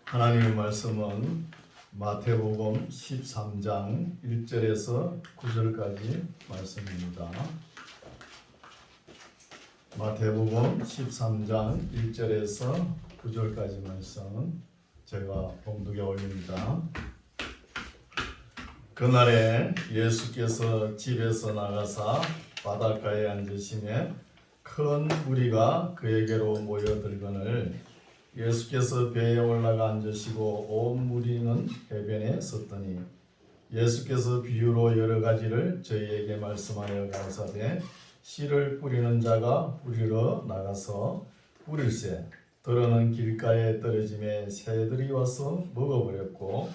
하나님의 말씀은 마태복음 13장 1절에서 9절까지 말씀입니다. 마태복음 13장 1절에서 9절까지 말씀 제가 봉독에 올립니다. 그날에 예수께서 집에서 나가사 바닷가에 앉으시매 큰 무리가 그에게로 모여들거늘 예수께서 배에 올라가 앉으시고 온 무리는 해변에 섰더니 예수께서 비유로 여러 가지를 저희에게 말씀하여 가라사대 씨를 뿌리는 자가 뿌리러 나가서 뿌릴새 들어는 길가에 떨어짐에 새들이 와서 먹어버렸고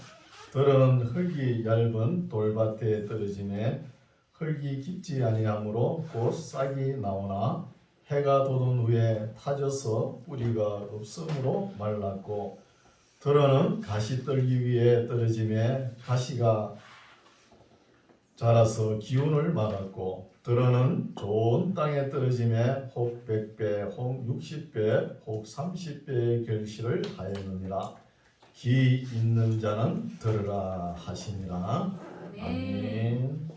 들어는 흙이 얇은 돌밭에 떨어짐에 흙이 깊지 아니하므로 곧 싹이 나오나 해가 돋은 후에 타져서 뿌리가 없으므로 말랐고 들어는 가시떨기 위에 떨어짐에 가시가 자라서 기운을 막았고 들어는 좋은 땅에 떨어짐에 혹 100배, 혹 60배, 혹 30배의 결실을 하였느니라. 귀 있는 자는 들으라 하시니라. 아멘.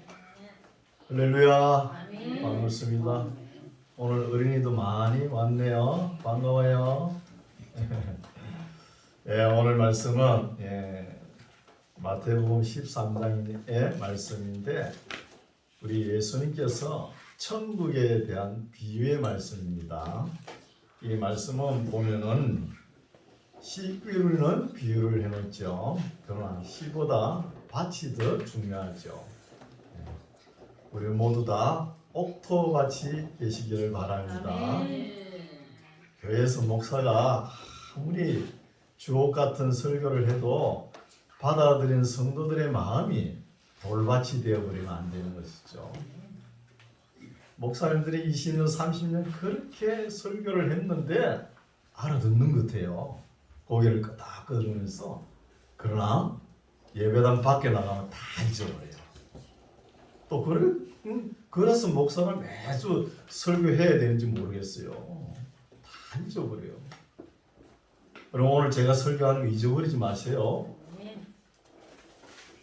할렐루야. 반갑습니다. 오늘 어린이도 많이 왔네요. 반가워요. 예, 오늘 말씀은 마태복음 13장의 말씀인데 우리 예수님께서 천국에 대한 비유의 말씀입니다. 이 말씀은 보면은 씨 뿌리는 비유를 해놓죠. 그러나 씨보다 밭이 더 중요하죠. 우리 모두 다 옥토밭이 계시기를 바랍니다. 교회에서 목사가 아무리 주옥 같은 설교를 해도 받아들인 성도들의 마음이 돌밭이 되어버리면 안 되는 것이죠. 목사님들이 20년, 30년 그렇게 설교를 했는데 알아듣는 것 같아요. 고개를 끄덕끄덕하면서. 그러나 예배당 밖에 나가면 다 잊어버려요. 또 그래서 목사가 매주 설교해야 되는지 모르겠어요. 다 잊어버려요. 그럼 오늘 제가 설교하는 거 잊어버리지 마세요.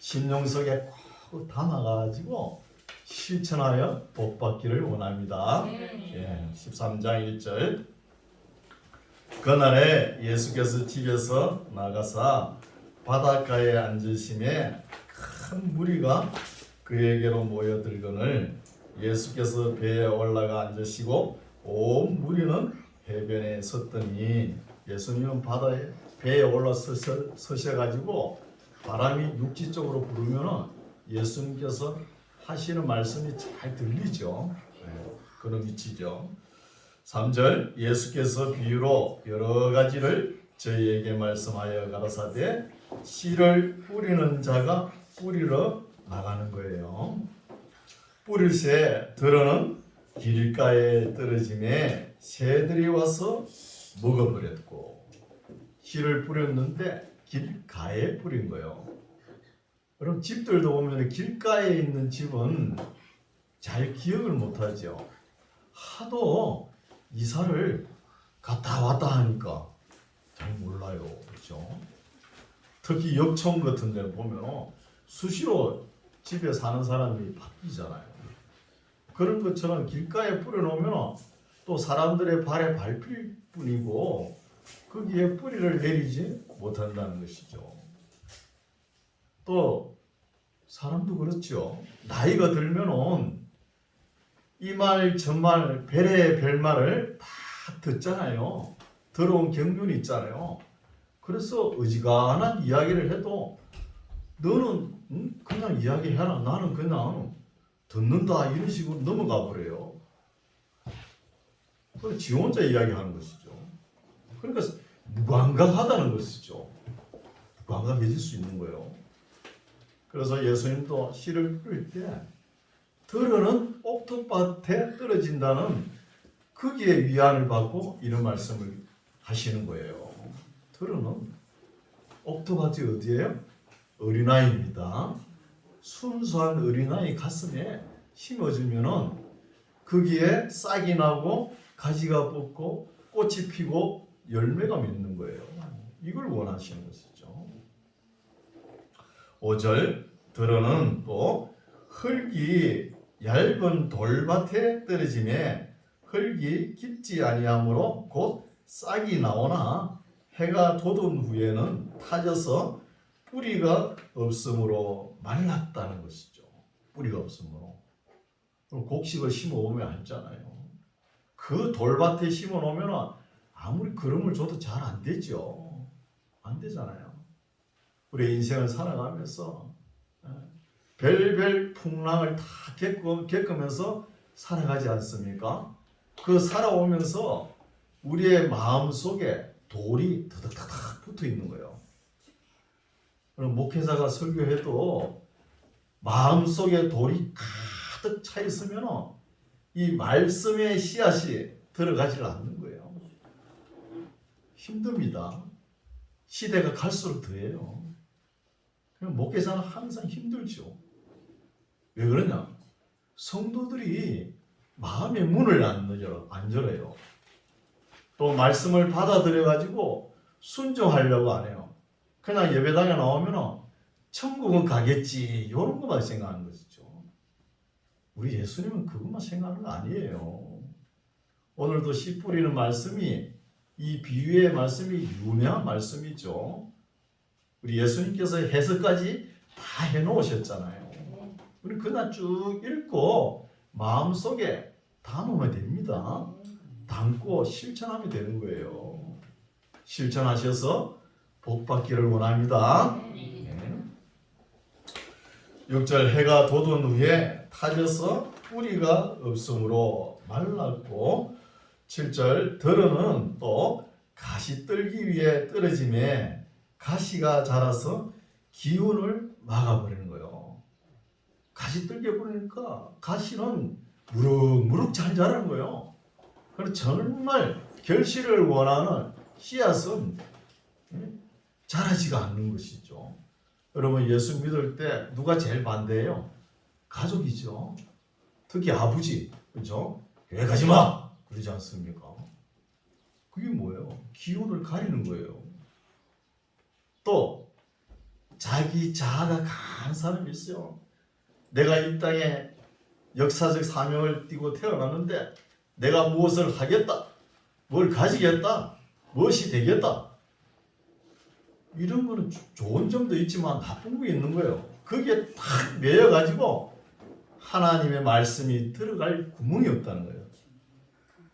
심령속에 꼭 담아가지고 실천하여 복받기를 원합니다. 13장 1절 그날에 예수께서 집에서 나가사 바닷가에 앉으심에 큰 무리가 그에게로 모여들거늘 예수께서 배에 올라가 앉으시고 온 무리는 해변에 섰더니 예수님은 배에 올라 서셔가지고 바람이 육지 쪽으로 부르면 예수님께서 하시는 말씀이 잘 들리죠. 그런 위치죠. 3절 예수께서 비유로 여러 가지를 저희에게 말씀하여 가라사대 씨를 뿌리는 자가 뿌리러 나가는 거예요. 뿌릴새 들어는 길가에 떨어짐에 새들이 와서 먹어버렸고 씨를 뿌렸는데 길가에 뿌린 거예요. 그럼 집들도 보면 길가에 있는 집은 잘 기억을 못하죠. 하도 이사를 갔다 왔다 하니까 잘 몰라요. 그렇죠? 특히 역촌 같은 데는 보면 수시로 집에 사는 사람이 바뀌잖아요. 그런 것처럼 길가에 뿌려놓으면 또 사람들의 발에 밟힐 뿐이고 거기에 뿌리를 내리지 못한다는 것이죠. 또 사람도 그렇죠. 나이가 들면은 이 말 저 말 별의 별말을 다 듣잖아요. 더러운 경륜이 있잖아요. 그래서 어지간한 이야기를 해도 너는 그냥 이야기해라. 나는 그냥 듣는다. 이런 식으로 넘어가 버려요. 그래서 지 혼자 이야기하는 것이죠. 그러니까 무감각하다는 것이죠. 무감각해질 수 있는 거예요. 그래서 예수님도 씨를 뿌릴 때 들어는 옥토밭에 떨어진다는 거기에 위안을 받고 이런 말씀을 하시는 거예요. 들어는 옥토밭이 어디예요? 어린아이입니다. 순수한 어린아이 가슴에 심어주면은 거기에 싹이 나고 가지가 뻗고 꽃이 피고 열매가 맺는 거예요. 이걸 원하시는 것이죠. 5절 들어는 또 흙이 얇은 돌밭에 떨어짐에 흙이 깊지 아니하므로 곧 싹이 나오나 해가 돋은 후에는 타져서 뿌리가 없으므로 말랐다는 것이죠. 뿌리가 없으므로. 곡식을 심어오면 했잖아요. 그 돌밭에 심어놓으면 아무리 거름을 줘도 잘 안 되죠. 안 되잖아요. 우리 인생을 살아가면서 별별 풍랑을 다 겪으면서 살아가지 않습니까? 그 살아오면서 우리의 마음속에 돌이 더덕더덕 붙어 있는 거예요. 그럼 목회자가 설교해도 마음속에 돌이 가득 차 있으면 이 말씀의 씨앗이 들어가지 않는 거예요. 힘듭니다. 시대가 갈수록 더해요. 목회자는 항상 힘들죠. 왜 그러냐? 성도들이 마음의 문을 안 열어요. 또 말씀을 받아들여가지고 순종하려고 안 해요. 그냥 예배당에 나오면 천국은 가겠지 이런 것만 생각하는 것이죠. 우리 예수님은 그것만 생각하는 거 아니에요. 오늘도 씨 뿌리는 말씀이 이 비유의 말씀이 유명한 말씀이죠. 우리 예수님께서 해석까지 다 해놓으셨잖아요. 우리 그냥 쭉 읽고 마음속에 담으면 됩니다. 담고 실천하면 되는 거예요. 실천하셔서 복 받기를 원합니다. 6절 해가 돋은 후에 타져서 뿌리가 없으므로 말랐고 7절 들어는 또 가시떨기 위에 떨어짐에 가시가 자라서 기운을 막아버리는 거예요. 가시떨기에 뿌리니까 가시는 무럭무럭 잘 자라는 거예요. 그래서 정말 결실을 원하는 씨앗은 자라지가 않는 것이죠. 여러분 예수 믿을 때 누가 제일 반대해요? 가족이죠. 특히 아버지, 그렇죠? 교회 가지 마! 그러지 않습니까? 그게 뭐예요? 기운을 가리는 거예요. 또 자기 자아가 강한 사람이 있어요. 내가 이 땅에 역사적 사명을 띠고 태어났는데 내가 무엇을 하겠다, 뭘 가지겠다, 무엇이 되겠다. 이런 거는 좋은 점도 있지만 나쁜 게 있는 거예요. 그게 탁 매여가지고 하나님의 말씀이 들어갈 구멍이 없다는 거예요.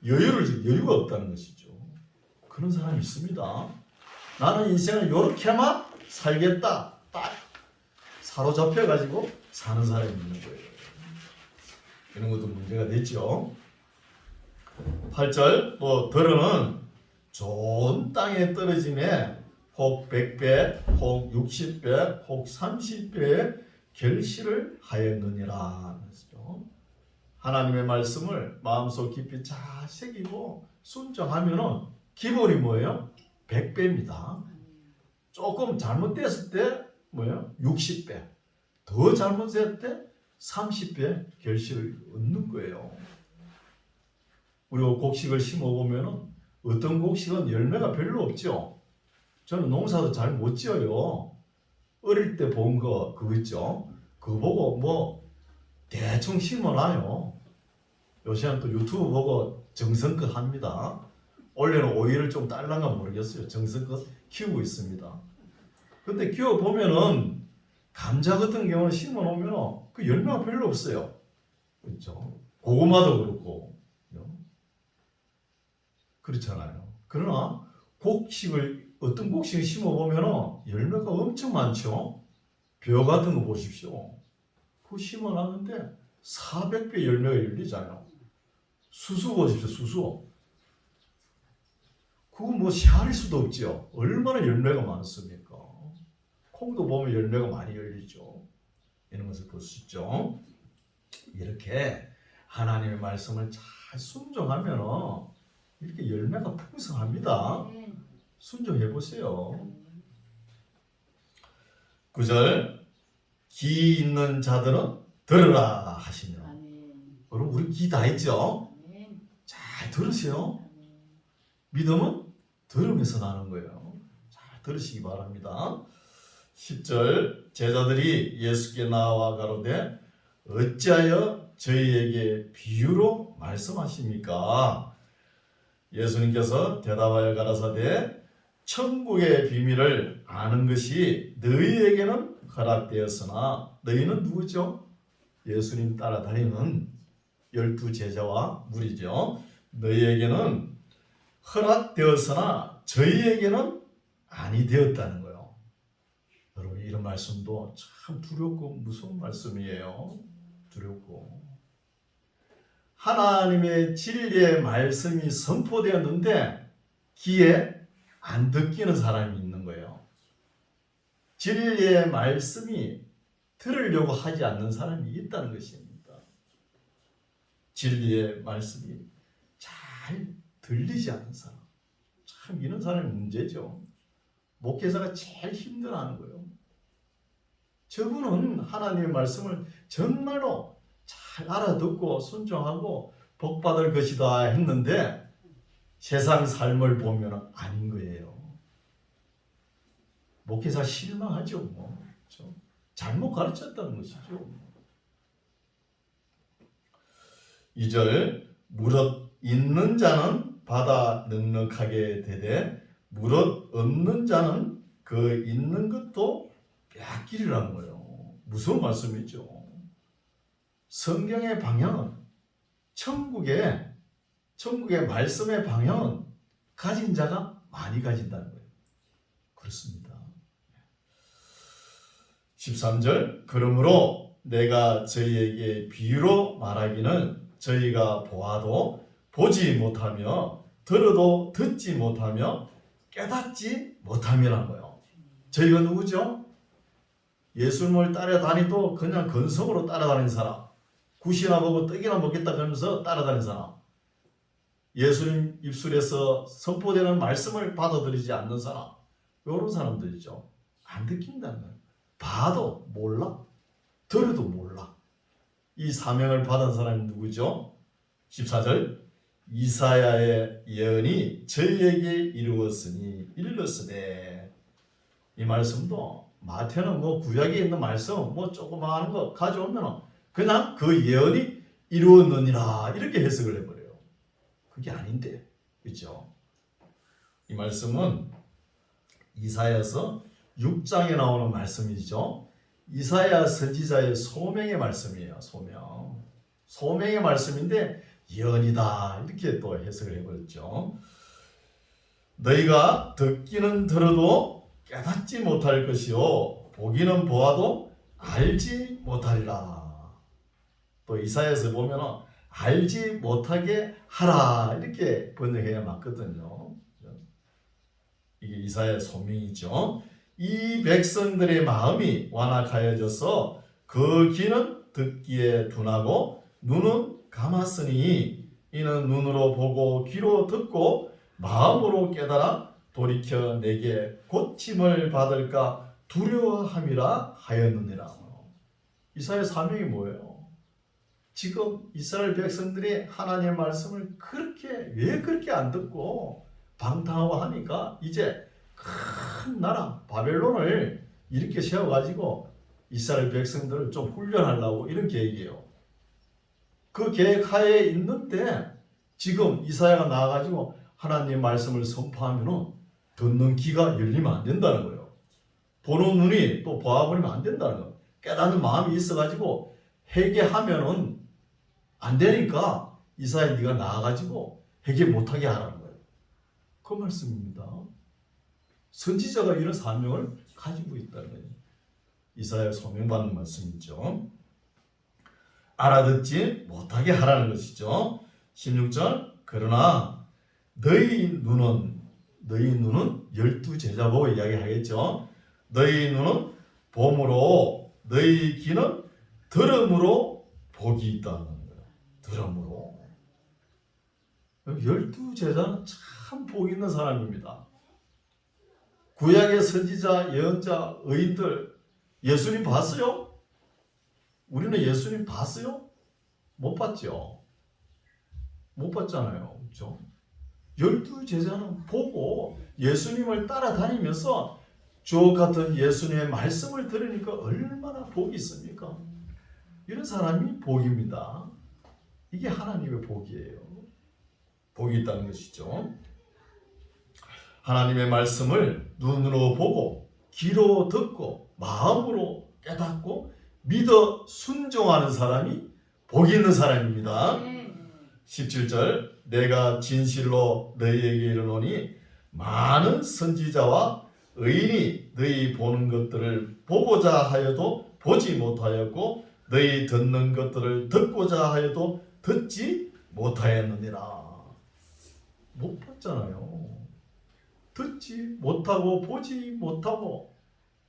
여유가 없다는 것이죠. 그런 사람이 있습니다. 나는 인생을 이렇게만 살겠다. 딱 사로잡혀가지고 사는 사람이 있는 거예요. 이런 것도 문제가 됐죠. 8절 또 들어는 좋은 땅에 떨어짐에 혹 100배, 혹 60배, 혹 30배의 결실을 하였느니라. 하나님의 말씀을 마음속 깊이 잘 새기고 순종하면은 기본이 뭐예요? 100배입니다. 조금 잘못됐을 때 뭐예요? 60배. 더 잘못됐을 때 30배 결실을 얻는 거예요. 우리가 곡식을 심어보면은 어떤 곡식은 열매가 별로 없죠. 저는 농사도 잘 못 지어요. 어릴 때 본 거 그거 있죠. 그거 보고 뭐 대충 심어놔요. 요새는 또 유튜브 보고 정성껏 합니다. 원래는 오이를 좀 딸란가 모르겠어요. 정성껏 키우고 있습니다. 근데 키워보면은 감자 같은 경우는 심어놓으면 그 열매가 별로 없어요. 그렇죠? 고구마도 그렇고 그렇잖아요. 그러나 어떤 곡식을 심어보면 열매가 엄청 많죠. 벼 같은 거 보십시오. 그거 심어놨는데 400배 열매가 열리잖아요. 수수 보십시오. 수수. 그거 뭐 헤아릴 수도 없죠. 얼마나 열매가 많습니까? 콩도 보면 열매가 많이 열리죠. 이런 것을 볼 수 있죠. 이렇게 하나님의 말씀을 잘 순종하면 이렇게 열매가 풍성합니다. 순종해 보세요. 9절 기 있는 자들은 들으라 하시며. 여러분 우리 기 다 있죠? 잘 들으세요. 믿음은 들으면서 나는 거예요. 잘 들으시기 바랍니다. 10절 제자들이 예수께 나와 가로되 어찌하여 저희에게 비유로 말씀하십니까? 예수님께서 대답하여 가라사대 천국의 비밀을 아는 것이 너희에게는 허락되었으나 너희는 누구죠? 예수님 따라다니는 12 제자와 무리죠. 너희에게는 허락되었으나 저희에게는 아니 되었다는 거예요. 여러분 이런 말씀도 참 두렵고 무서운 말씀이에요. 두렵고 하나님의 진리의 말씀이 선포되었는데 귀에 안 듣기는 사람이 있는 거예요. 진리의 말씀이 들으려고 하지 않는 사람이 있다는 것입니다. 진리의 말씀이 잘 들리지 않는 사람. 참 이런 사람이 문제죠. 목회자가 제일 힘들어하는 거예요. 저분은 하나님의 말씀을 정말로 잘 알아듣고 순종하고 복받을 것이다 했는데 세상 삶을 보면 아닌 거예요. 목회자 실망하죠. 뭐. 그렇죠? 잘못 가르쳤다는 것이죠. 2절 무릇 있는 자는 받아 넉넉하게 되되 무릇 없는 자는 그 있는 것도 빼앗기리라는 거예요. 무서운 말씀이죠. 성경의 방향은 천국의 말씀의 방향은 가진 자가 많이 가진다는 거예요. 그렇습니다. 13절 그러므로 내가 저희에게 비유로 말하기는 저희가 보아도 보지 못하며 들어도 듣지 못하며 깨닫지 못함이라는 거예요. 저희가 누구죠? 예수님을 따라다니도 그냥 건성으로 따라다니는 사람, 굿이나 보고 떡이나 먹겠다 그러면서 따라다니는 사람, 예수님 입술에서 선포되는 말씀을 받아들이지 않는 사람, 이런 사람들이죠. 안 듣긴다는 거예요. 봐도 몰라, 들어도 몰라. 이 사명을 받은 사람이 누구죠? 14절 이사야의 예언이 저희에게 이루었으니 일렀으되. 이 말씀도 마태는 뭐 구약에 있는 말씀 뭐 조그마한 거 가져오면 그냥 그 예언이 이루었느니라 이렇게 해석을 해버려요. 그게 아닌데, 그렇죠? 이 말씀은 이사야서 6장에 나오는 말씀이죠. 이사야 선지자의 소명의 말씀이에요. 소명의 말씀인데 예언이다 이렇게 또 해석을 해버렸죠. 너희가 듣기는 들어도 깨닫지 못할 것이요 보기는 보아도 알지 못하리라. 또 이사야에서 보면 알지 못하게 하라 이렇게 번역해야 맞거든요. 이게 이사야의 소명이죠. 이 백성들의 마음이 완악하여져서 그 귀는 듣기에 둔하고 눈은 감았으니 이는 눈으로 보고 귀로 듣고 마음으로 깨달아 돌이켜 내게 고침을 받을까 두려워함이라 하였느니라. 이사야의 사명이 뭐예요? 지금 이스라엘 백성들이 하나님의 말씀을 왜 그렇게 안 듣고 방탕하고 하니까 이제 큰 나라 바벨론을 이렇게 세워가지고 이스라엘 백성들을 좀 훈련하려고 이런 계획이에요. 그 계획 하에 있는데 지금 이사야가 나와가지고 하나님의 말씀을 선포하면 듣는 귀가 열리면 안 된다는 거예요. 보는 눈이 또 보아버리면 안 된다는 거예요. 깨닫는 마음이 있어가지고 회개하면은 안 되니까 이사야 네가 나와가지고 회개 못하게 하라는 거예요. 그 말씀입니다. 선지자가 이런 사명을 가지고 있다는 거예요. 이사야 소명받는 말씀이죠. 알아듣지 못하게 하라는 것이죠. 16절 그러나 너희 눈은 12 제자 보고 이야기하겠죠. 너희 눈은 봄으로 너희 귀는 들음으로 복이 있다는 거예요. 들음으로. 12 제자는 참 복 있는 사람입니다. 구약의 선지자, 예언자, 의인들 예수님 봤어요? 우리는 예수님 봤어요? 못 봤죠. 못 봤잖아요. 그렇죠? 12 제자는 보고 예수님을 따라다니면서 주옥 같은 예수님의 말씀을 들으니까 얼마나 복이 있습니까? 이런 사람이 복입니다. 이게 하나님의 복이에요. 복이 있다는 것이죠. 하나님의 말씀을 눈으로 보고 귀로 듣고 마음으로 깨닫고 믿어 순종하는 사람이 복이 있는 사람입니다. 17절 내가 진실로 너희에게 이르노니 많은 선지자와 의인이 너희 보는 것들을 보고자 하여도 보지 못하였고 너희 듣는 것들을 듣고자 하여도 듣지 못하였느니라. 못 봤잖아요. 듣지 못하고 보지 못하고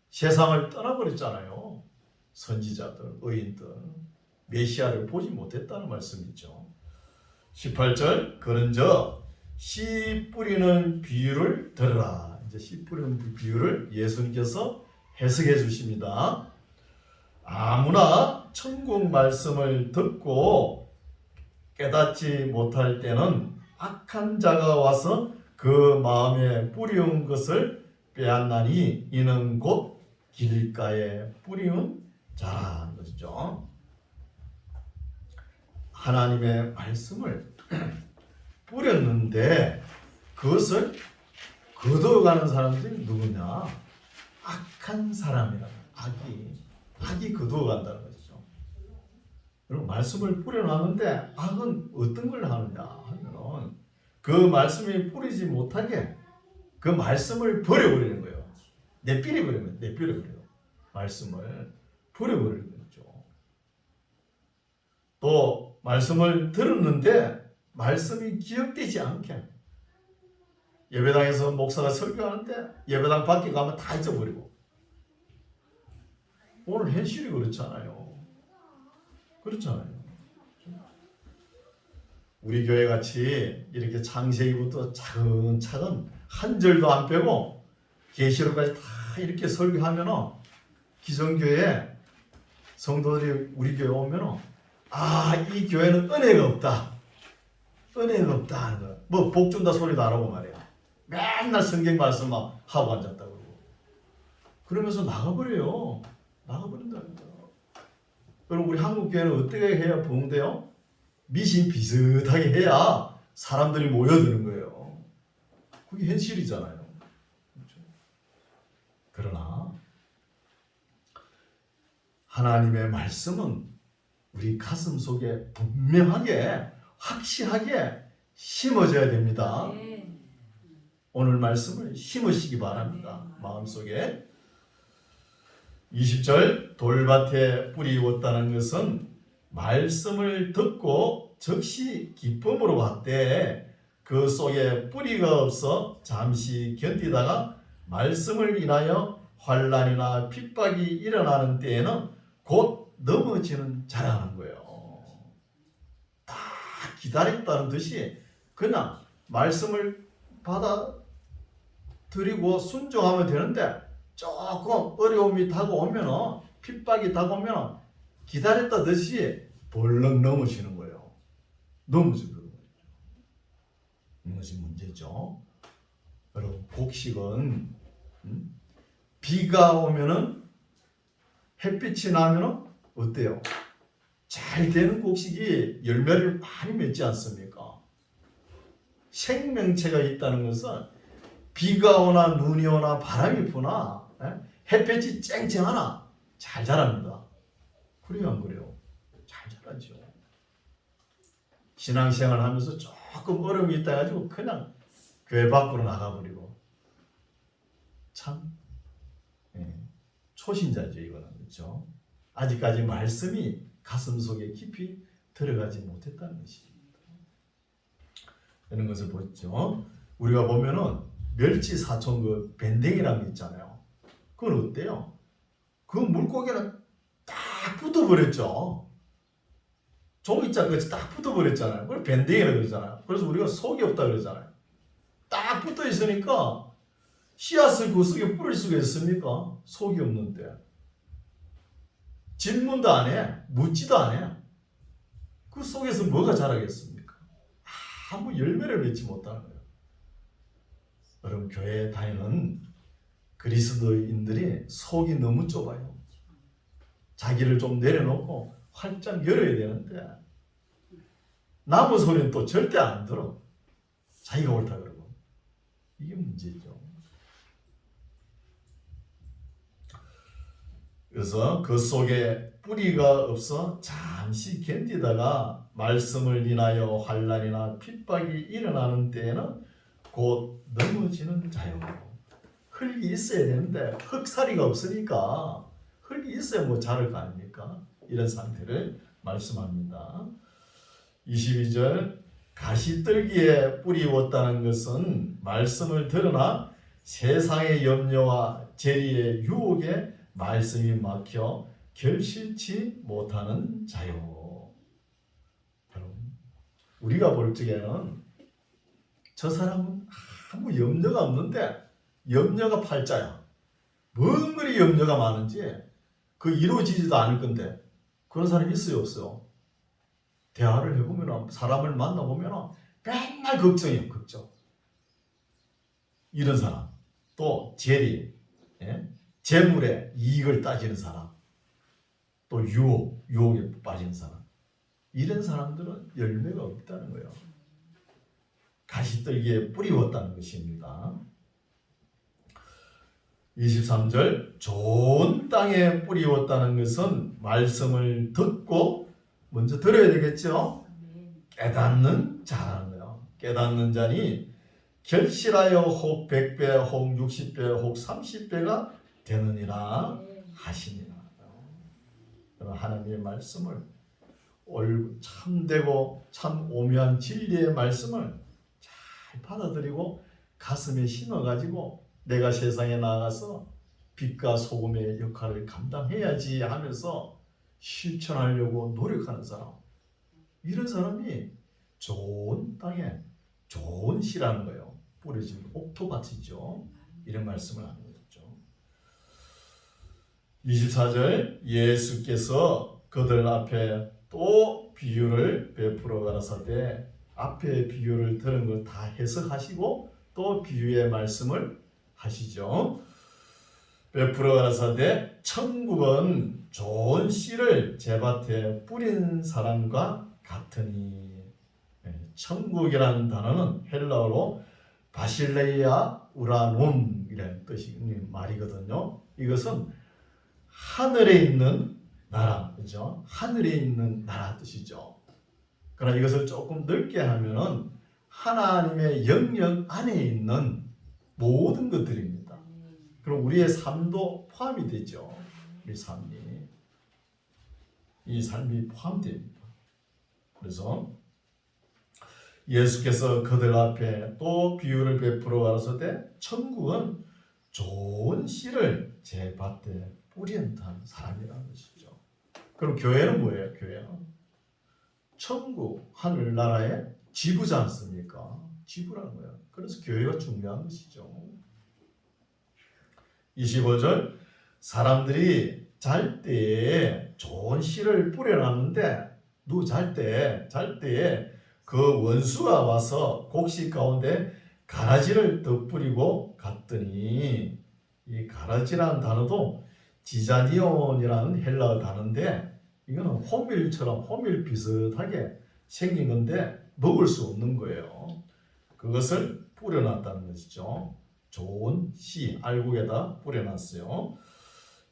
세상을 떠나버렸잖아요. 선지자들, 의인들 메시아를 보지 못했다는 말씀이죠. 18절 그런저 씨 뿌리는 비유를 들으라. 이제 씨 뿌리는 비유를 예수님께서 해석해 주십니다. 아무나 천국 말씀을 듣고 깨닫지 못할 때는 악한 자가 와서 그 마음에 뿌리운 것을 빼앗나니 이는 곧 길가에 뿌리운 자라는 것이죠. 하나님의 말씀을 뿌렸는데 그것을 거둬가는 사람들이 누구냐? 악한 사람이라는 악이 거두어간다는 것이죠. 여러분 말씀을 뿌려놨는데 악은 어떤 걸 하느냐 하면은 그 말씀이 뿌리지 못하게 그 말씀을 버려버리는 거예요. 내버려버려요. 말씀을 버려버리는 거죠. 또 말씀을 들었는데 말씀이 기억되지 않게 예배당에서 목사가 설교하는데 예배당 밖에 가면 다 잊어버리고 오늘 현실이 그렇잖아요. 우리 교회 같이 이렇게 창세기부터 차근차근 한 절도 안 빼고 계시록까지 다 이렇게 설교하면은 기성교회 성도들이 우리 교회 오면은 이 교회는 은혜가 없다 하는 거야. 뭐 복 준다 소리도 안 하고 말이야. 맨날 성경 말씀만 하고 앉았다 그러고 그러면서 나가버린다는 거야. 그럼 우리 한국 교회는 어떻게 해야 부흥돼요? 미신 비슷하게 해야 사람들이 모여드는 거예요. 그게 현실이잖아요. 그렇죠? 그러나 하나님의 말씀은 우리 가슴 속에 분명하게 확실하게 심어져야 됩니다. 오늘 말씀을 심으시기 바랍니다. 마음속에. 20절 돌밭에 뿌리 웠다는 것은 말씀을 듣고 즉시 기쁨으로 받되 그 속에 뿌리가 없어 잠시 견디다가 말씀을 인하여 환난이나 핍박이 일어나는 때에는 곧 넘어지는 자라는 거예요. 다 기다렸다는 듯이 그냥 말씀을 받아들이고 순종하면 되는데 조금 어려움이 다가오면 핍박이 다가오면 기다렸다듯이 벌렁 넘어지는 거예요. 넘어진 문제죠. 여러분 곡식은 비가 오면은 햇빛이 나면은 어때요? 잘 되는 곡식이 열매를 많이 맺지 않습니까? 생명체가 있다는 것은 비가 오나 눈이 오나 바람이 부나 햇볕이 쨍쨍하나 잘 자랍니다. 그래요 안 그래요? 잘 자라죠. 신앙생활 하면서 조금 어려움이 있다 가지고 그냥 교회 밖으로 나가버리고 참 초신자죠 이거는. 그렇죠? 아직까지 말씀이 가슴 속에 깊이 들어가지 못했다는 것입니다. 이런 것을 보죠. 우리가 보면은 멸치 사촌 그 밴댕이라는 게 있잖아요. 그건 어때요? 그 물고기는 딱 붙어버렸죠. 종이짝 같이 딱 붙어버렸잖아요. 그걸 밴댕이라고 그러잖아요. 그래서 우리가 속이 없다 그러잖아요. 딱 붙어 있으니까 씨앗을 그 속에 뿌릴 수가 있습니까? 속이 없는데. 질문도 안 해. 묻지도 안 해. 그 속에서 뭐가 자라겠습니까? 아무 열매를 맺지 못하는 거예요. 여러분 교회에 다니는 그리스도인들이 속이 너무 좁아요. 자기를 좀 내려놓고 활짝 열어야 되는데 남의 소리는 또 절대 안 들어. 자기가 옳다 그러고. 이게 문제죠. 그래서 그 속에 뿌리가 없어 잠시 견디다가 말씀을 인하여 환난이나 핍박이 일어나는 때에는 곧 넘어지는 자요. 흙이 있어야 되는데 흙사리가 없으니까 흙이 있어야 뭐 자랄 거 아닙니까? 이런 상태를 말씀합니다. 22절 가시떨기에 뿌리 왔다는 것은 말씀을 들으나 세상의 염려와 재리의 유혹에 말씀이 막혀 결실치 못하는 자요. 여러분, 우리가 볼 적에는 저 사람은 아무 염려가 없는데 염려가 팔자야. 뭔 그리 염려가 많은지 그 이루어지지도 않을 건데 그런 사람이 있어요, 없어요? 대화를 해보면 사람을 만나보면 맨날 걱정이에요. 걱정. 이런 사람. 또 재리, 재물의 이익을 따지는 사람. 또 유혹에 빠지는 사람. 이런 사람들은 열매가 없다는 거예요. 가시떨기에 뿌리 왔다는 것입니다. 23절 좋은 땅에 뿌리 왔다는 것은 말씀을 듣고 먼저 들어야 되겠죠. 깨닫는 자라는 거예요. 깨닫는 자니 결실하여 혹 100배, 혹 60배, 혹 30배가 되느니라 하시니라. 하나님의 말씀을 참되고 참 오묘한 진리의 말씀을 잘 받아들이고 가슴에 심어가지고 내가 세상에 나가서 빛과 소금의 역할을 감당해야지 하면서 실천하려고 노력하는 사람, 이런 사람이 좋은 땅에 좋은 씨라는 거예요. 뿌려진 옥토밭이죠. 이런 말씀을 하는 거죠. 24절 예수께서 그들 앞에 또 비유를 베풀어 가라사대, 앞에 비유를 들은 걸 다 해석하시고 또 비유의 말씀을 하시죠. 베풀어 가라사대 천국은 좋은 씨를 제 밭에 뿌린 사람과 같으니. 천국이라는 단어는 헬라어로 바실레이아 우라논이라는 뜻이 말이거든요. 이것은 하늘에 있는 나라, 그죠? 하늘에 있는 나라 뜻이죠. 그러나 이것을 조금 넓게 하면은 하나님의 영역 안에 있는 모든 것들입니다. 그럼 우리의 삶도 포함이 되죠. 우리 삶이. 이 삶이 포함됩니다. 그래서 예수께서 그들 앞에 또 비유를 베풀어 가라사대 천국은 좋은 씨를 제 밭에 뿌린다는 사람이라는 것이죠. 그럼 교회는 뭐예요? 교회는 천국 하늘나라의 지부지 않습니까? 지부라는 거예요. 그래서 교회가 중요한 것이죠. 25절 사람들이 잘 때에 좋은 씨를 뿌려놨는데 누구 잘 때에 그 원수가 와서 곡식 가운데 가라지를 덧뿌리고 갔더니, 이 가라지라는 단어도 지자니온이라는 헬라어 단어인데 이거는 호밀처럼 호밀 비슷하게 생긴 건데 먹을 수 없는 거예요. 그것을 뿌려놨다는 것이죠. 좋은 씨 알곡에다 뿌려놨어요.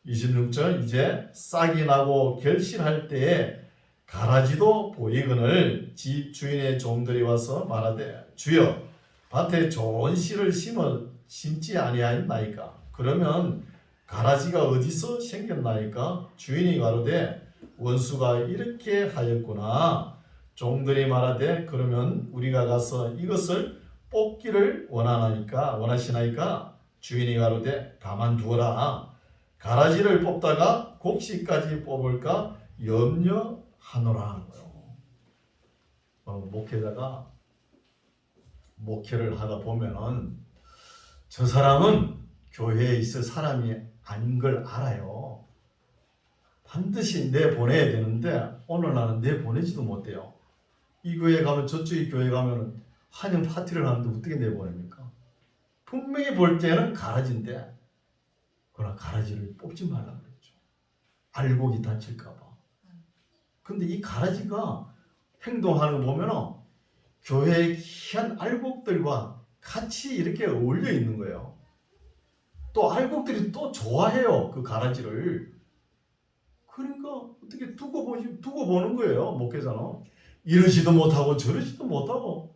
26절 이제 싹이 나고 결실할 때에 가라지도 보이거늘 집 주인의 종들이 와서 말하되 주여 밭에 좋은 씨를 심지 아니하였나이까. 그러면 가라지가 어디서 생겼나이까. 주인이 가로되 원수가 이렇게 하였구나. 종들이 말하되 그러면 우리가 가서 이것을 뽑기를 원하시나이까. 주인이 가로되 가만두어라. 가라지를 뽑다가 곡식까지 뽑을까 염려하노라 하는 거예요. 목회자가 목회를 하다 보면은 저 사람은 교회에 있을 사람이 아닌 걸 알아요. 반드시 내보내야 되는데 오늘 나는 내보내지도 못해요. 이 교회 가면 저쪽 교회 가면 환영 파티를 하는데 어떻게 내보냅니까? 분명히 볼 때는 가라지인데 그러나 가라지를 뽑지 말라 그랬죠. 알곡이 다칠까 봐. 근데 이 가라지가 행동하는 거 보면은 교회의 희한 알곡들과 같이 이렇게 어울려 있는 거예요. 또 알곡들이 또 좋아해요, 그 가라지를. 그러니까 어떻게 두고 보는 거예요, 목회자는. 이러지도 못하고 저러지도 못하고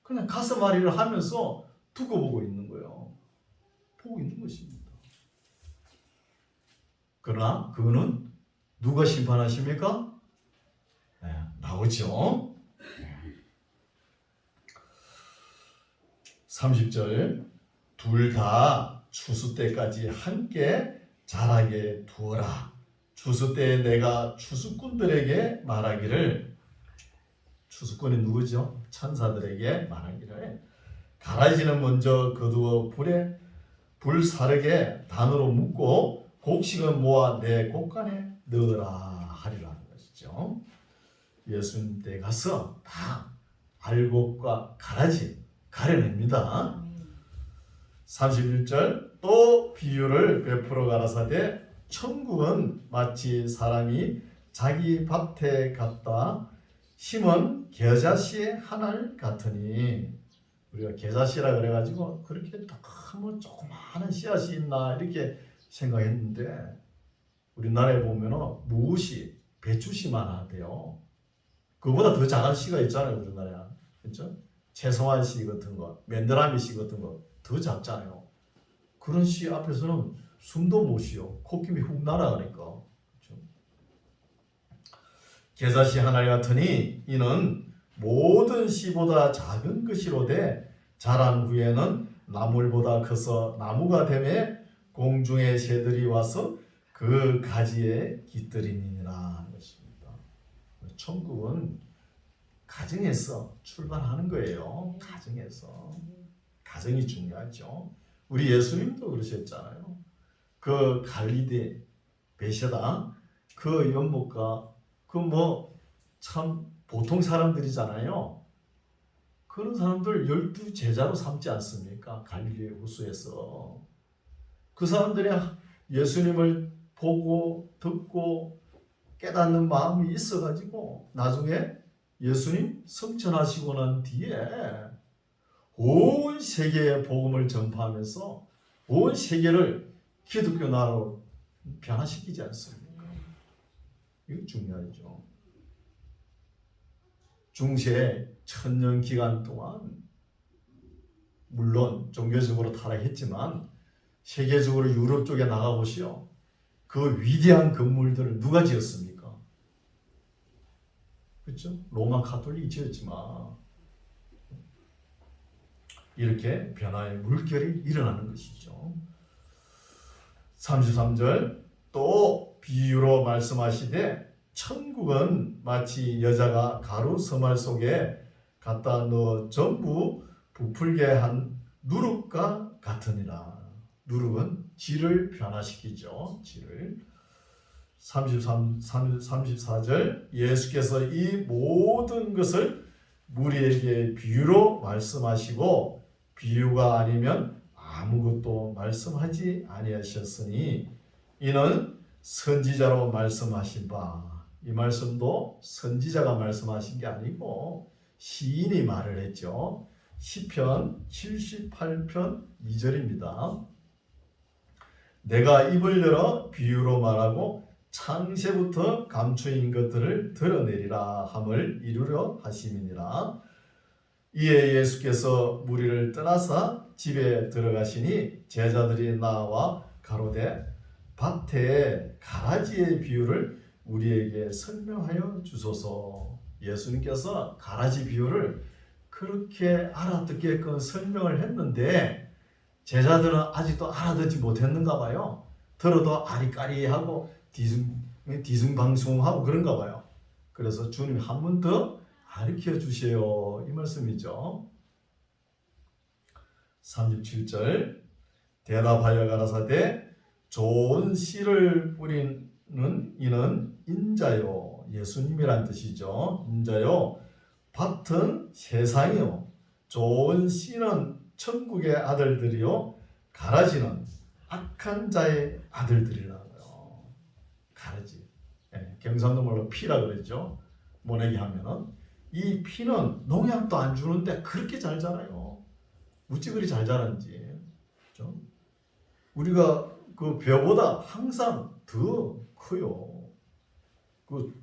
그냥 가슴앓이를 하면서 두고 보고 있는 거예요. 보고 있는 것입니다. 그러나 그거는 누가 심판하십니까? 네, 나오죠. 30절 둘 다 추수 때까지 함께 자라게 두어라. 추수 때에 내가 추수꾼들에게 말하기를, 추수꾼이 누구죠? 천사들에게 말하기를, 가라지는 먼저 거두어 불사르게 단으로 묶고 곡식은 모아 내 곡간에 넣으라 하리라 하는 것이죠. 예수님 때 가서 다 알곡과 가라지 가려냅니다. 31절 또 비유를 베풀어 가라사대 천국은 마치 사람이 자기 밭에 갖다 심은 겨자씨 하나를 같으니, 우리가 겨자씨라 그래가지고 그렇게 너무 조그마한 씨앗이 있나 이렇게 생각했는데, 우리나라에 보면은 무씨, 배추씨만 하대요. 그거보다 더 작은 씨가 있잖아요, 우리나라에. 그렇죠? 채송환 씨 같은 거, 맨드라미 씨 같은 거 더 작잖아요. 그런 씨 앞에서는 숨도 못 쉬어. 콧김이 훅 날아가니까. 그렇죠? 겨자씨 하나 같으니 이는 모든 씨보다 작은 것이로되 자란 후에는 나물보다 커서 나무가 되매 공중의 새들이 와서 그 가지에 깃들이니라 하는 것입니다. 천국은 가정에서 출발하는 거예요. 가정에서. 가정이 중요하죠. 우리 예수님도 그러셨잖아요. 그 갈릴리 베세다 그 연못가 그 참 보통 사람들이잖아요. 그런 사람들 12 제자로 삼지 않습니까? 갈릴리 호수에서. 그 사람들이 예수님을 보고 듣고 깨닫는 마음이 있어가지고 나중에 예수님 성천하시고 난 뒤에 온 세계에 복음을 전파하면서 온 세계를 기독교 나라로 변화시키지 않습니까? 이거 중요하죠. 중세 천년 기간 동안 물론 종교적으로 타락했지만 세계적으로 유럽 쪽에 나가보시오. 그 위대한 건물들을 누가 지었습니까? 그렇죠? 로마 가톨릭이 지었지만 이렇게 변화의 물결이 일어나는 것이죠. 33절 또 비유로 말씀하시되 천국은 마치 여자가 가루 서말 속에 갖다 넣어 전부 부풀게 한 누룩과 같으니라. 누룩은 질을 변화시키죠. 질을. 34절 예수께서 이 모든 것을 무리에게 비유로 말씀하시고 비유가 아니면 아무것도 말씀하지 아니하셨으니 이는 선지자로 말씀하신 바. 이 말씀도 선지자가 말씀하신 게 아니고 시인이 말을 했죠. 시편 78편 2절입니다. 내가 입을 열어 비유로 말하고 창세부터 감추인 것들을 드러내리라 함을 이루려 하심이니라. 이에 예수께서 무리를 떠나사 집에 들어가시니 제자들이 나와 가로되 밭에 가라지의 비유를 우리에게 설명하여 주소서. 예수님께서 가라지 비유를 그렇게 알아듣게끔 설명을 했는데 제자들은 아직도 알아듣지 못했는가 봐요. 들어도 아리까리하고 뒤숭방숭하고 그런가 봐요. 그래서 주님이 한 번 더 가르쳐 주세요 이 말씀이죠. 37절 대답하여 가라사대 좋은 씨를 뿌리는 이는 인자요, 예수님이란 뜻이죠. 인자요 밭은 세상이요 좋은 씨는 천국의 아들들이요 가라지는 악한 자의 아들들이라고요. 가르지. 예, 경상도 말로 피라 그러죠. 모내기 하면은 이 피는 농약도 안 주는데 그렇게 잘 자라요. 어찌 그리 잘 자란지. 그렇죠? 우리가 그 벼보다 항상 더 커요. 그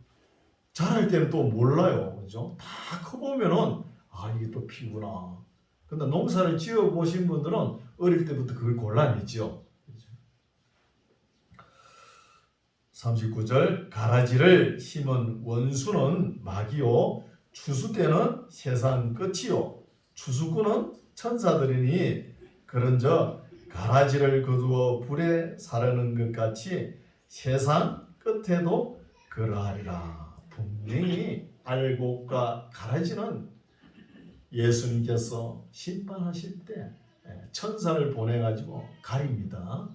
자랄 때는 또 몰라요. 그죠? 다 커보면은 아 이게 또 피구나. 근데 농사를 지어 보신 분들은 어릴 때부터 그걸 골라내죠. 39절 가라지를 심은 원수는 마귀요 추수 때는 세상 끝이요 추수꾼은 천사들이니 그런저 가라지를 거두어 불에 사르는 것 같이 세상 끝에도 그러하리라. 분명히 알곡과 가라지는 예수님께서 심판하실 때 천사를 보내가지고 가립니다.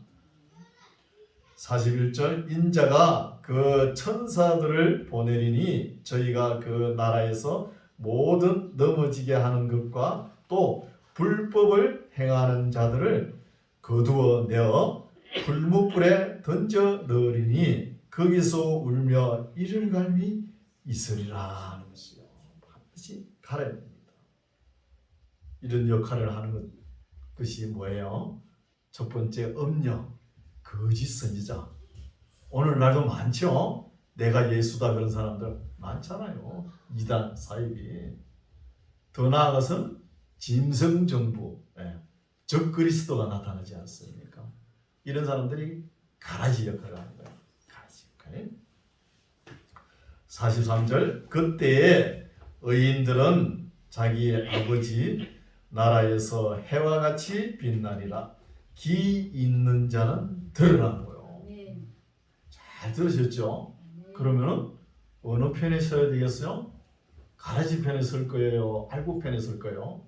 41절 인자가 그 천사들을 보내리니 저희가 그 나라에서 모든 넘어지게 하는 것과 또 불법을 행하는 자들을 거두어 내어 불못불에 던져 넣으리니 거기서 울며 이를 갈미 있으리라 하는 것이요. 반드시 가려야 됩니다. 이런 역할을 하는 것이 뭐예요? 첫 번째 음력 거짓 선지자. 오늘날도 많죠. 내가 예수다 그런 사람들 많잖아요. 이단 사입이. 더 나아가서는 짐승정부, 적그리스도가 나타나지 않습니까? 이런 사람들이 가라지 역할을 하는 거예요. 가라지 역할. 43절 그때에 의인들은 자기 아버지 나라에서 해와 같이 빛나리라. 기 있는 자는 들으라고요. 잘 들으셨죠? 그러면은 어느 편에 서야 되겠어요? 가라지 편에 설 거예요? 알곡 편에 설 거예요?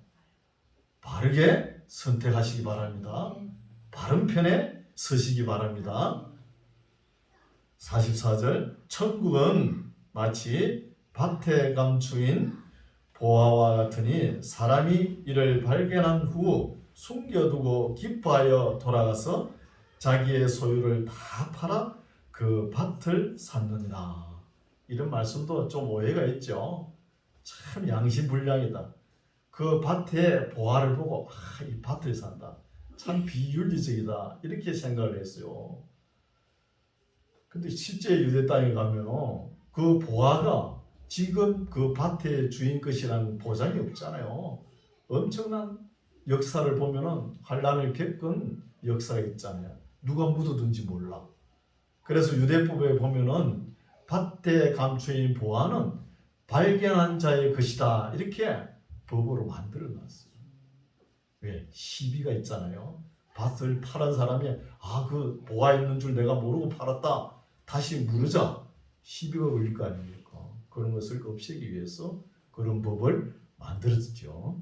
바르게 선택하시기 바랍니다. 바른 편에 서시기 바랍니다. 44절 천국은 마치 밭에 감추인 보화와 같으니 사람이 이를 발견한 후 숨겨두고 기뻐하여 돌아가서 자기의 소유를 다 팔아 그 밭을 샀느니라. 이런 말씀도 좀 오해가 있죠. 참 양심불량이다. 그 밭에 보화를 보고 이 밭을 산다. 참 비윤리적이다. 이렇게 생각을 했어요. 근데 실제 유대 땅에 가면 그 보화가 지금 그 밭의 주인 것이라는 보장이 없잖아요. 엄청난 역사를 보면은 환란을 겪은 역사가 있잖아요. 누가 묻어둔지 몰라. 그래서 유대법에 보면은 밭에 감추인 보화는 발견한 자의 것이다. 이렇게 법으로 만들어놨어요. 왜? 시비가 있잖아요. 밭을 팔은 사람이 그 보화 있는 줄 내가 모르고 팔았다. 다시 물으자. 시비가 걸릴 거 아닙니까? 그런 것을 없애기 위해서 그런 법을 만들었죠.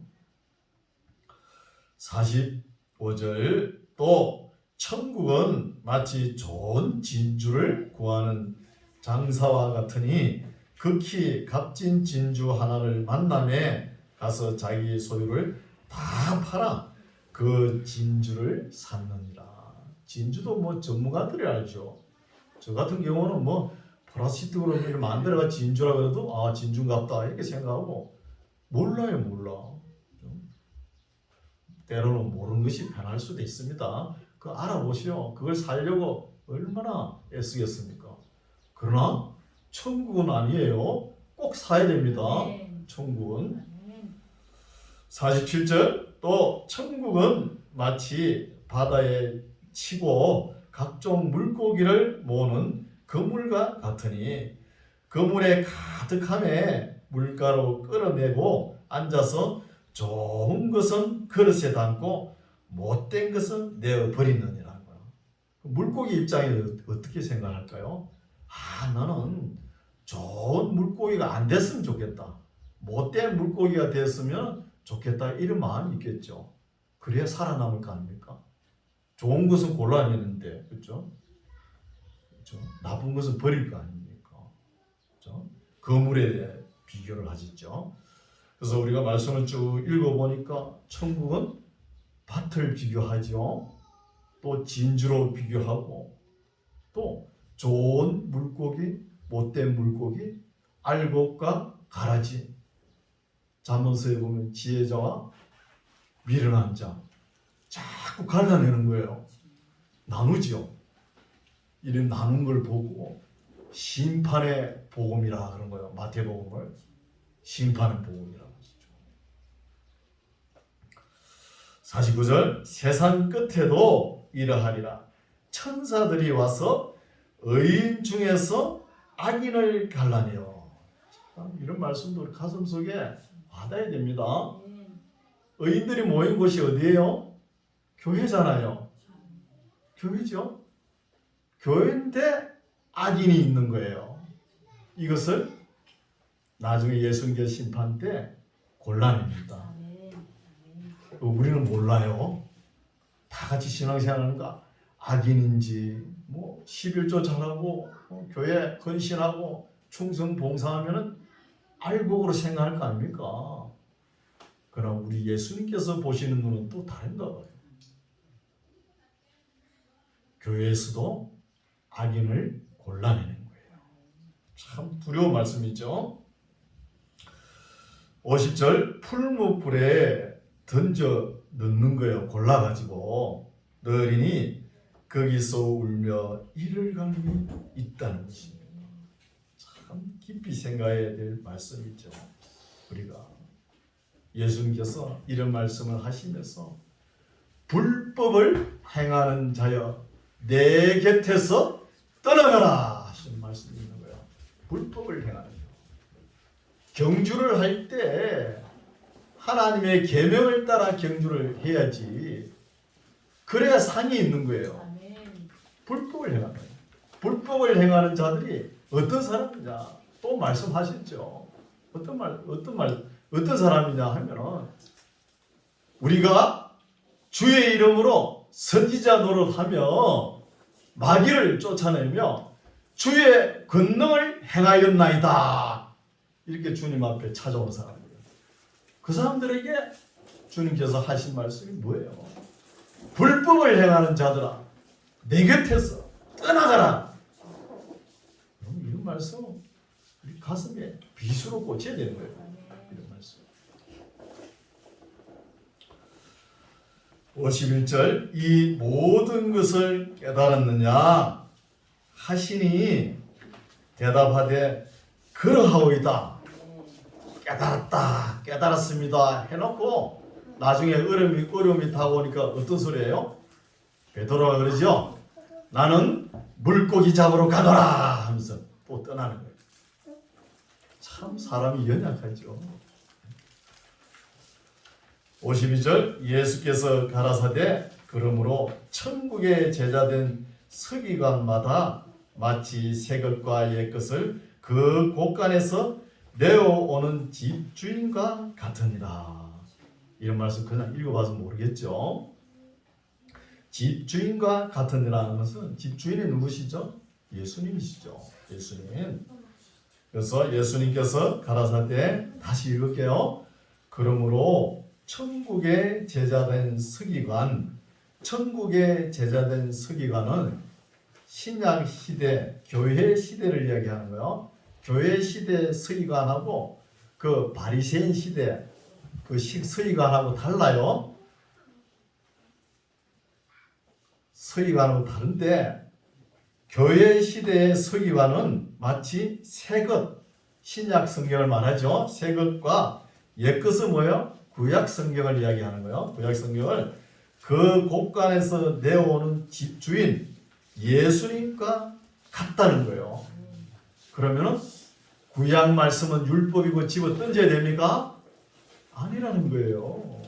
45절 또 천국은 마치 좋은 진주를 구하는 장사와 같으니 극히 값진 진주 하나를 만남에 가서 자기 소유를 다 팔아 그 진주를 샀느니라. 진주도 뭐 전문가들이 알죠. 저 같은 경우는 뭐 플라스틱으로 만들어가 진주라 그래도 진주인갑다 이렇게 생각하고 몰라요. 몰라. 때로는 모르는 것이 편할 수도 있습니다. 그거 알아보시오. 그걸 살려고 얼마나 애쓰겠습니까? 그러나 천국은 아니에요. 꼭 사야 됩니다. 천국은. 47절 또 천국은 마치 바다에 치고 각종 물고기를 모으는 그물과 같으니 그물에 가득함에 물가로 끌어내고 앉아서 좋은 것은 그릇에 담고 못된 것은 내어버리느니라고요. 물고기 입장에 어떻게 생각할까요? 나는 좋은 물고기가 안 됐으면 좋겠다. 못된 물고기가 됐으면 좋겠다. 이런 마음이 있겠죠. 그래야 살아남을 거 아닙니까? 좋은 것은 골라내는데, 그렇죠? 그렇죠? 나쁜 것은 버릴 거 아닙니까? 그렇죠? 그물에 대해 비교를 하셨죠. 그래서 우리가 말씀을 쭉 읽어보니까 천국은 밭을 비교하죠. 또 진주로 비교하고 또 좋은 물고기, 못된 물고기, 알곡과 가라지. 잠언서에 보면 지혜자와 미련한 자 자꾸 갈라내는 거예요. 나누지요. 이런 나눈 걸 보고 심판의 복음이라 그런 거예요. 마태복음을 심판의 복음이라고 하시죠. 49절 세상 끝에도 이러하리라. 천사들이 와서 의인 중에서 악인을 갈라내어. 이런 말씀도 우리 가슴 속에 받아야 됩니다. 의인들이 모인 곳이 어디예요? 교회잖아요. 교회죠. 교회인데 악인이 있는 거예요. 이것을 나중에 예수님께 심판 때 곤란입니다. 우리는 몰라요. 다 같이 신앙생활하는 거 악인인지 11조 잘하고 교회 헌신하고 충성 봉사하면은 알곡으로 생각할 거 아닙니까? 그러나 우리 예수님께서 보시는 눈은 또 다른가 봐요. 교회에서도 악인을 골라내는 거예요. 참 두려운 말씀이죠. 50절 풀무불에 던져 넣는 거예요. 골라가지고 너희니 거기서 울며 이를 갈림이 있다는 것입니다. 참 깊이 생각해야 될 말씀이죠. 우리가 예수님께서 이런 말씀을 하시면서 불법을 행하는 자여 내 곁에서 떠나가라 하시는 말씀이 있는 거예요. 불법을 행하는 자. 경주를 할 때 하나님의 계명을 따라 경주를 해야지. 그래야 상이 있는 거예요. 불법을 행하는 거예요. 불법을 행하는 자들이 어떤 사람이냐 또 말씀하셨죠. 어떤 사람이냐 하면은 우리가 주의 이름으로 선지자 노릇하며 마귀를 쫓아내며 주의 권능을 행하였나이다. 이렇게 주님 앞에 찾아온 사람이에요. 그 사람들에게 주님께서 하신 말씀이 뭐예요? 불법을 행하는 자들아 내 곁에서 떠나가라. 이런 말씀 우리 가슴에 비수로 꽂혀야 되는 거예요. 이런 말씀. 51절 이 모든 것을 깨달았느냐 하시니 대답하되 그러하오이다. 깨달았습니다 해놓고 나중에 어려움이 다가오니까 어떤 소리예요? 베드로가 그러죠. 나는 물고기 잡으러 가노라 하면서 또 떠나는 거예요. 참 사람이 연약하죠. 52절 예수께서 가라사대 그러므로 천국의 제자된 서기관마다 마치 새 것과 옛 것을 그 곳간에서 내어오는 집주인과 같으니라. 이런 말씀 그냥 읽어봐서 모르겠죠. 집주인과 같으니라 하는 것은 집주인이 누구시죠? 예수님이시죠. 예수님. 그래서 예수님께서 가라사대 다시 읽을게요. 그러므로 천국의 제자된 서기관, 천국의 제자된 서기관은 신약 시대, 교회 시대를 이야기하는 거예요. 교회 시대 서기관하고 그 바리새인 시대 그 서기관하고 달라요. 서기관하고 다른데 교회 시대의 서기관은 마치 새 것, 신약 성경을 말하죠. 새 것과 옛 것은 뭐예요? 구약 성경을 이야기하는 거예요. 구약 성경을 그 곳간에서 내어오는 집주인 예수님과 같다는 거예요. 그러면은 구약 말씀은 율법이고 집어 던져야 됩니까? 아니라는 거예요.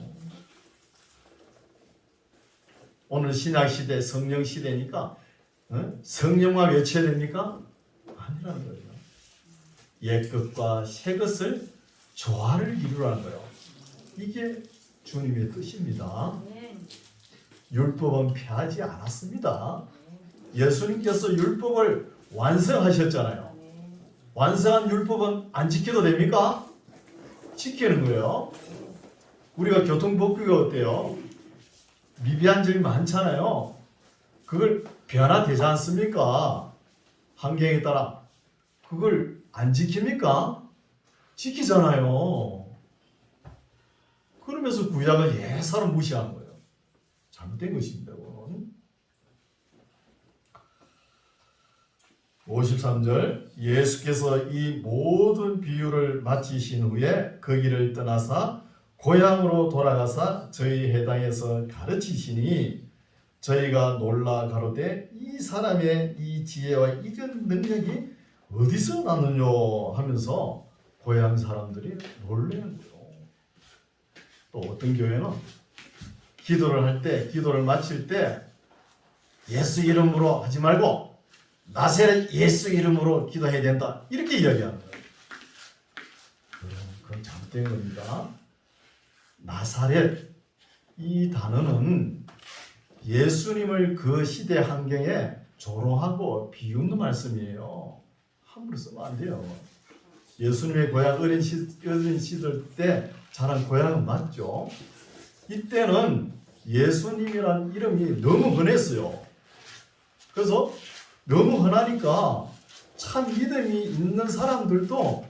오늘 신약 시대, 성령 시대니까 성령만 외쳐야 됩니까? 아니라는 거예요. 옛 것과 새 것을 조화를 이루라는 거예요. 이게 주님의 뜻입니다. 율법은 폐하지 않았습니다. 예수님께서 율법을 완성하셨잖아요. 완성한 율법은 안 지켜도 됩니까? 지키는 거예요. 우리가 교통법규가 어때요? 미비한 점이 많잖아요. 그걸 변화되지 않습니까? 환경에 따라. 그걸 안 지킵니까? 지키잖아요. 그러면서 구약은 예사로 무시한 거예요. 잘못된 것입니다. 그건. 53절 예수께서 이 모든 비유를 마치신 후에 거기를 떠나사 고향으로 돌아가사 저희 해당에서 가르치시니 저희가 놀라 가로되 이 사람의 이 지혜와 이런 능력이 어디서 나느냐 하면서 고향 사람들이 놀라는 거예요. 또 어떤 교회는 기도를 할 때, 기도를 마칠 때 예수 이름으로 하지 말고 나사렛 예수 이름으로 기도해야 된다. 이렇게 이야기하는 거예요. 그건 잘못된 겁니다. 나사렛 이 단어는 예수님을 그 시대 환경에 조롱하고 비웃는 말씀이에요. 함부로 쓰면 안 돼요. 예수님의 고향 어린 시절 때 자란 고향은 맞죠. 이때는 예수님이라는 이름이 너무 흔했어요. 그래서 너무 흔하니까 참 믿음이 있는 사람들도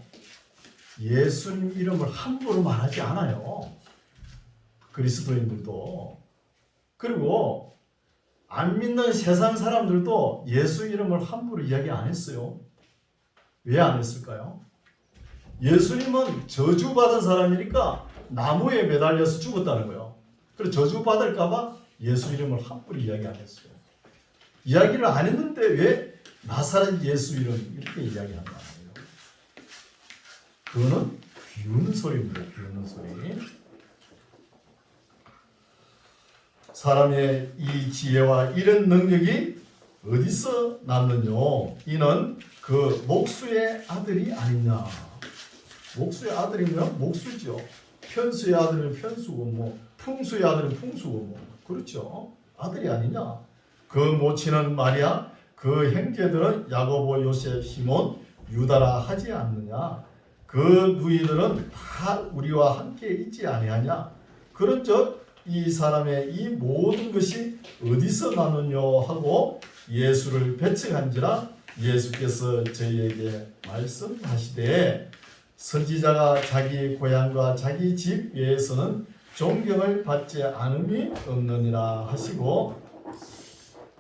예수님 이름을 함부로 말하지 않아요. 그리스도인들도. 그리고 안 믿는 세상 사람들도 예수 이름을 함부로 이야기 안 했어요. 왜 안 했을까요? 예수님은 저주받은 사람이니까 나무에 매달려서 죽었다는 거예요. 그래서 저주받을까봐 예수 이름을 함부로 이야기 안 했어요. 이야기를 안 했는데 왜 나사렛 예수 이름 이렇게 이야기한 거예요. 그거는 비웃는 소리입니다. 비웃는 소리. 사람의 이 지혜와 이런 능력이 어디서 났느냐? 이는 그 목수의 아들이 아니냐. 목수의 아들이면 목수죠. 편수의 아들은 편수고 뭐 풍수의 아들은 풍수고 뭐 그렇죠. 아들이 아니냐. 그 모친은 마리아, 그 형제들은 야고보, 요셉, 시몬, 유다라 하지 않느냐. 그 누이들은 다 우리와 함께 있지 아니하냐. 그런즉 이 사람의 이 모든 것이 어디서 나느냐 하고 예수를 배척한지라 예수께서 저희에게 말씀하시되 선지자가 자기 고향과 자기 집 외에서는 존경을 받지 않음이 없느니라 하시고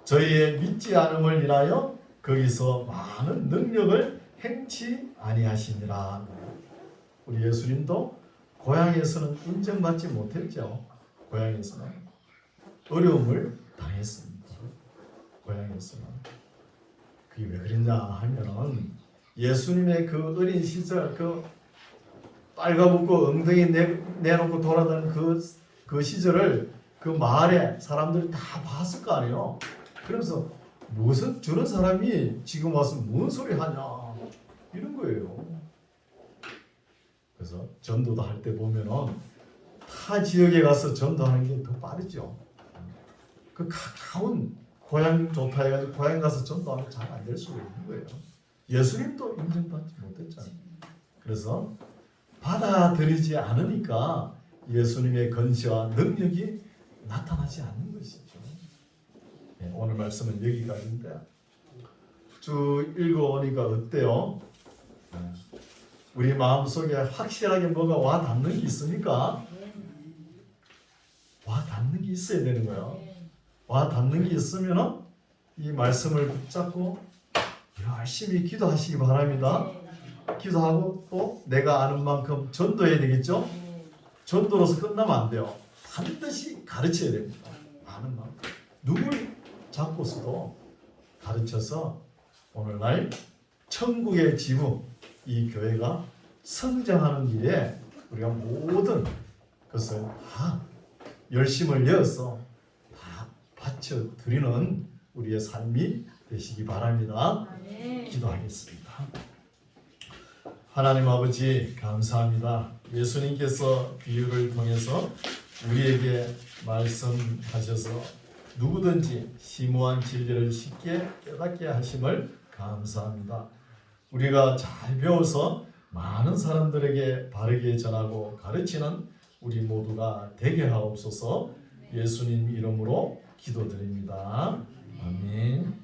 저희의 믿지 않음을 인하여 거기서 많은 능력을 행치 아니하시니라. 우리 예수님도 고향에서는 인정받지 못했죠. 고향에서는 어려움을 당했습니다. 고향에서는. 그게 왜 그랬냐 하면은 예수님의 그 어린 시절 그 빨가벗고 엉덩이 내놓고 돌아다니는 그 시절을 그 마을에 사람들이 다 봤을 거 아니에요. 그러면서 무슨 저런 사람이 지금 와서 무슨 소리 하냐 이런 거예요. 그래서 전도도 할 때 보면은 타 지역에 가서 전도하는 게 더 빠르죠. 그 가까운 고향 좋다 해가지고 고향 가서 전도하면 잘 안 될 수가 있는 거예요. 예수님도 인정받지 못했잖아요. 그래서 받아들이지 않으니까 예수님의 건시와 능력이 나타나지 않는 것이죠. 네, 오늘 말씀은 여기까지인데 쭉 읽어오니까 어때요? 우리 마음속에 확실하게 뭐가 와 닿는 게 있습니까? 와 닿는 게 있어야 되는 거예요. 와 닿는 게 있으면 이 말씀을 붙잡고 열심히 기도하시기 바랍니다. 기도하고 또 내가 아는 만큼 전도해야 되겠죠? 전도로서 끝나면 안 돼요. 반드시 가르쳐야 됩니다. 아는 만큼. 누굴 잡고서도 가르쳐서 오늘날 천국의 지붕, 이 교회가 성장하는 길에 우리가 모든 것을 다 열심을 내어서 다 바쳐드리는 우리의 삶이 되시기 바랍니다. 기도하겠습니다. 하나님 아버지 감사합니다. 예수님께서 비유를 통해서 우리에게 말씀하셔서 누구든지 심오한 진리를 쉽게 깨닫게 하심을 감사합니다. 우리가 잘 배워서 많은 사람들에게 바르게 전하고 가르치는 우리 모두가 되게 하옵소서. 예수님 이름으로 기도드립니다. 아멘.